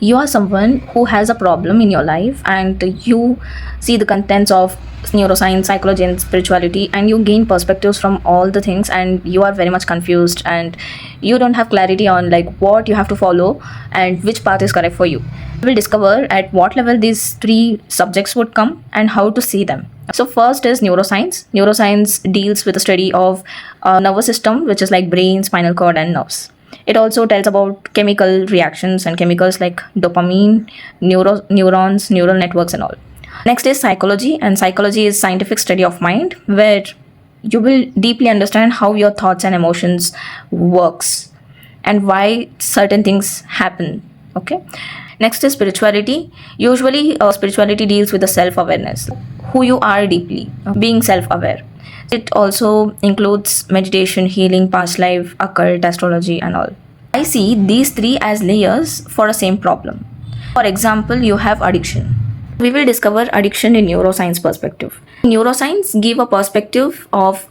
you are someone who has a problem in your life and you see the contents of neuroscience, psychology, and spirituality, and you gain perspectives from all the things, and you are very much confused and you don't have clarity on like what you have to follow and which path is correct for you. We will discover at what level these three subjects would come and how to see them. So first is neuroscience. Neuroscience deals with the study of nervous system, which is like brain, spinal cord, and nerves. It also tells about chemical reactions and chemicals like dopamine, neurons, neural networks, and all. Next is psychology, and psychology is scientific study of mind, where you will deeply understand how your thoughts and emotions works and why certain things happen. Okay. Next is spirituality. Usually, spirituality deals with the self-awareness, who you are deeply, being self-aware. It also includes meditation, healing, past life, occult, astrology, and all. I see these three as layers for a same problem. For example, you have addiction. We will discover addiction in neuroscience perspective. Neuroscience give a perspective of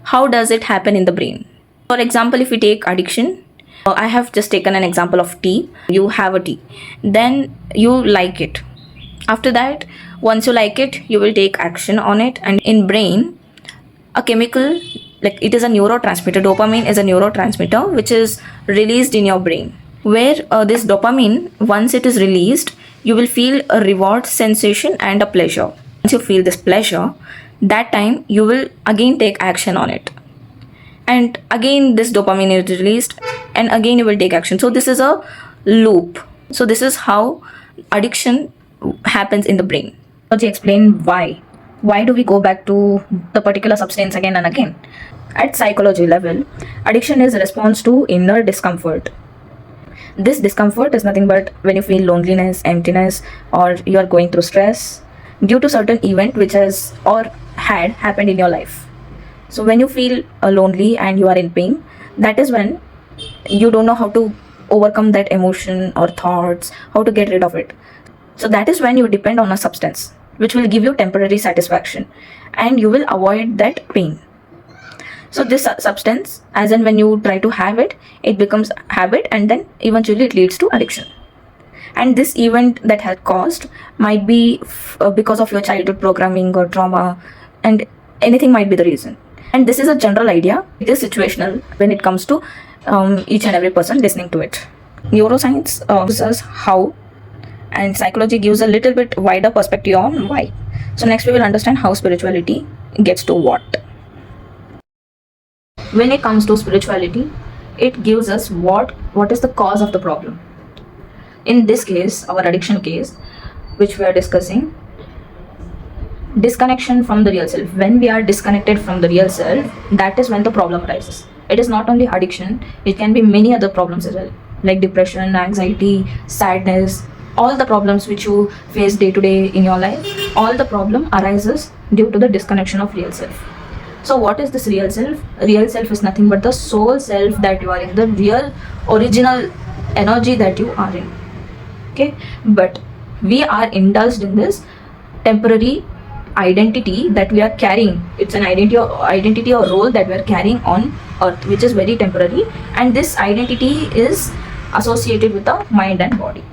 how does it happen in the brain. For example, if we take addiction, I have just taken an example of tea. You have a tea, then you like it. After that, once you like it, you will take action on it, and in brain, a chemical, like it is a neurotransmitter, dopamine is a neurotransmitter which is released in your brain, where this dopamine, once it is released, you will feel a reward sensation and a pleasure. Once you feel this pleasure, that time you will again take action on it, and again this dopamine is released, and again you will take action. So this is a loop. So this is how addiction happens in the brain. Let's explain why do we go back to the particular substance again and again. At psychology level, addiction is a response to inner discomfort. This discomfort is nothing but when you feel loneliness, emptiness, or you are going through stress due to certain event which has or had happened in your life. So when you feel lonely and you are in pain, that is when you don't know how to overcome that emotion or thoughts, how to get rid of it. So that is when you depend on a substance which will give you temporary satisfaction, and you will avoid that pain. So this substance, as in when you try to have it, it becomes habit, and then eventually it leads to addiction. And this event that has caused might be because of your childhood programming or trauma, and anything might be the reason. And this is a general idea. It is situational when it comes to each and every person listening to it. Neuroscience gives us how, and psychology gives a little bit wider perspective on why. So next we will understand how spirituality gets to what. When it comes to spirituality, it gives us what is the cause of the problem. In this case, our addiction case, which we are discussing, disconnection from the real self. When we are disconnected from the real self, that is when the problem arises. It is not only addiction, it can be many other problems as well, like depression, anxiety, sadness, all the problems which you face day to day in your life. All the problem arises due to the disconnection of real self. So what is this real self? Real self is nothing but the soul self that you are in, the real original energy that you are in. Okay, but we are indulged in this temporary identity that we are carrying. It's an identity or role that we are carrying on earth, which is very temporary, and this identity is associated with the mind and body.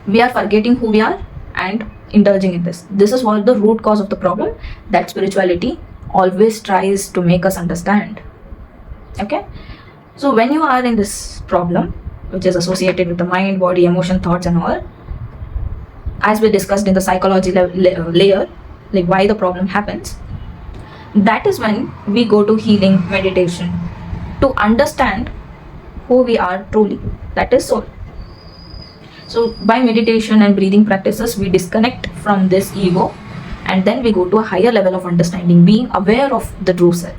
We are forgetting who we are and indulging in this. This is what the root cause of the problem that spirituality always tries to make us understand. Okay, so when you are in this problem, which is associated with the mind, body, emotion, thoughts, and all, as we discussed in the psychology layer, like why the problem happens, that is when we go to healing meditation to understand who we are truly, that is soul. So by meditation and breathing practices, we disconnect from this ego, and then we go to a higher level of understanding, being aware of the true self.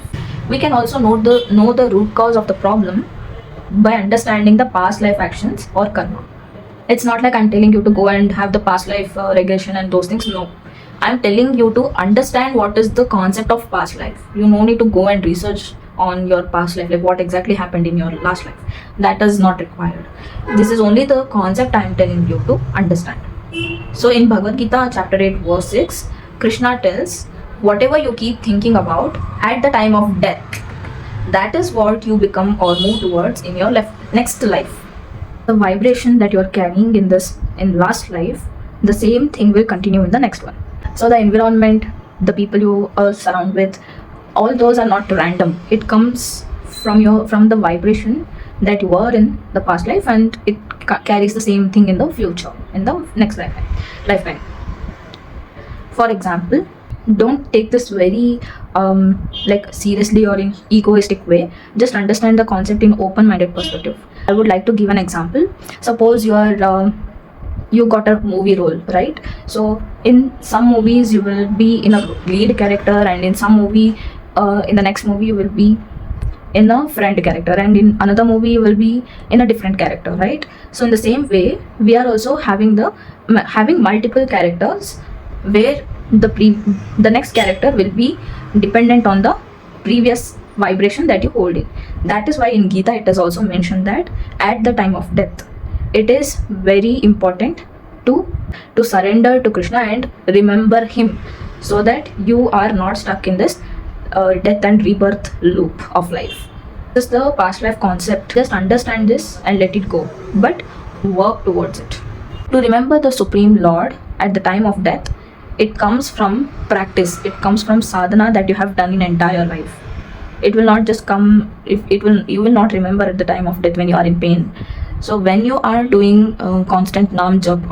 We can also know the root cause of the problem by understanding the past life actions or karma. It's not like I'm telling you to go and have the past life regression and those things. No, I'm telling you to understand what is the concept of past life. You no need to go and research on your past life, like what exactly happened in your last life. That is not required. This is only the concept I'm telling you to understand. So in Bhagavad Gita chapter 8 verse 6, Krishna tells, whatever you keep thinking about at the time of death, that is what you become or move towards in your next life. The vibration that you're carrying in last life, the same thing will continue in the next one. So the environment, the people you are surround with, all those are not random. It comes from the vibration that you were in the past life, and it carries the same thing in the future, in the next lifetime. For example, don't take this very like seriously or in egoistic way. Just understand the concept in open-minded perspective. I would like to give an example. Suppose you got a movie role, right? So in some movies you will be in a lead character, and in some movie, in the next movie you will be in a friend character, and in another movie you will be in a different character, right? So in the same way, we are also having multiple characters, where the next character will be dependent on the previous vibration that you hold in. That is why in Gita it is also mentioned that at the time of death, it is very important to surrender to Krishna and remember him, so that you are not stuck in this death and rebirth loop of life. This is the past life concept. Just understand this and let it go, but work towards it. To remember the Supreme Lord at the time of death, it comes from practice. It comes from sadhana that you have done in entire life. It will not just come, if it will you will not remember at the time of death when you are in pain. So when you are doing constant nam jap,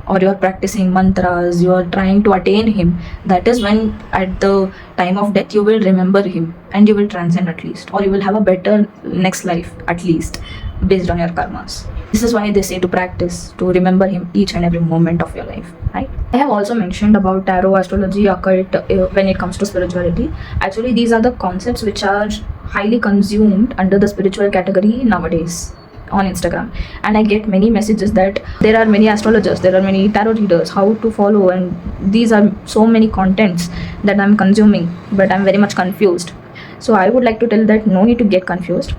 or you are practicing mantras, you are trying to attain him, that is when at the time of death you will remember him, and you will transcend at least, or you will have a better next life at least, based on your karmas. This is why they say to practice, to remember him each and every moment of your life, right? I have also mentioned about tarot, astrology, occult when it comes to spirituality. Actually, these are the concepts which are highly consumed under the spiritual category nowadays on Instagram, and I get many messages that there are many astrologers, there are many tarot readers, how to follow, and these are so many contents that I'm consuming, but I'm very much confused. So I would like to tell that no need to get confused,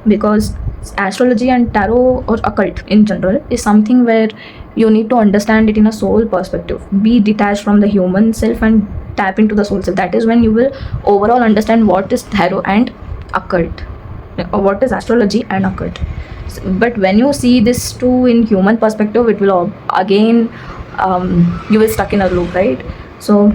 because astrology and tarot or occult in general is something where you need to understand it in a soul perspective. Be detached from the human self and tap into the soul self. That is when you will overall understand what is tarot and occult, or what is astrology and occult. But when you see this two in human perspective, it will again you will stuck in a loop, right? So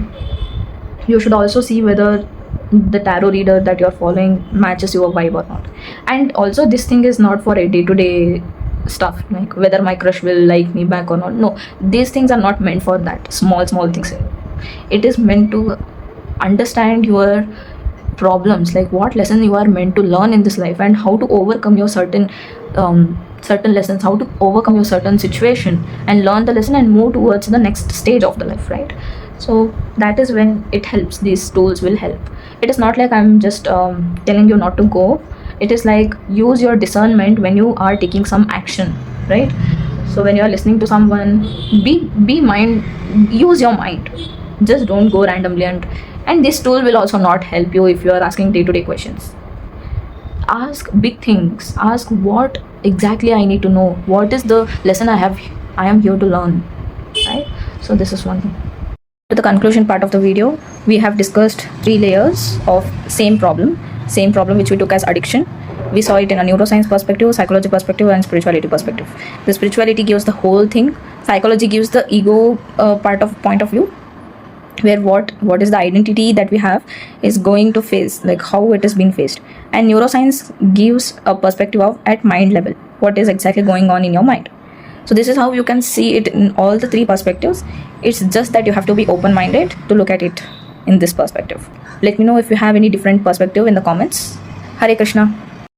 you should also see whether the tarot reader that you're following matches your vibe or not. And also, this thing is not for a day-to-day stuff, like whether my crush will like me back or not. No, these things are not meant for that small things. It is meant to understand your problems, like what lesson you are meant to learn in this life, and how to overcome your certain lessons, how to overcome your certain situation and learn the lesson and move towards the next stage of the life, right? So that is when it helps. These tools will help. It is not like I'm just telling you not to go. It is like use your discernment when you are taking some action, right? So when you are listening to someone, be mind, use your mind. Just don't go randomly, and this tool will also not help you if you are asking day-to-day questions. Ask big things. Ask what exactly I need to know. What is the lesson I am here to learn, right? So this is one thing. To the conclusion part of the video, we have discussed 3 layers of same problem which we took as addiction. We saw it in a neuroscience perspective, psychology perspective, and spirituality perspective. The spirituality gives the whole thing. Psychology gives the ego point of view, where what is the identity that we have is going to face, like how it is being faced. And neuroscience gives a perspective of at mind level, what is exactly going on in your mind. So this is how you can see it in all the 3 perspectives. It's just that you have to be open-minded to look at it in this perspective. Let me know if you have any different perspective in the comments. Hare Krishna.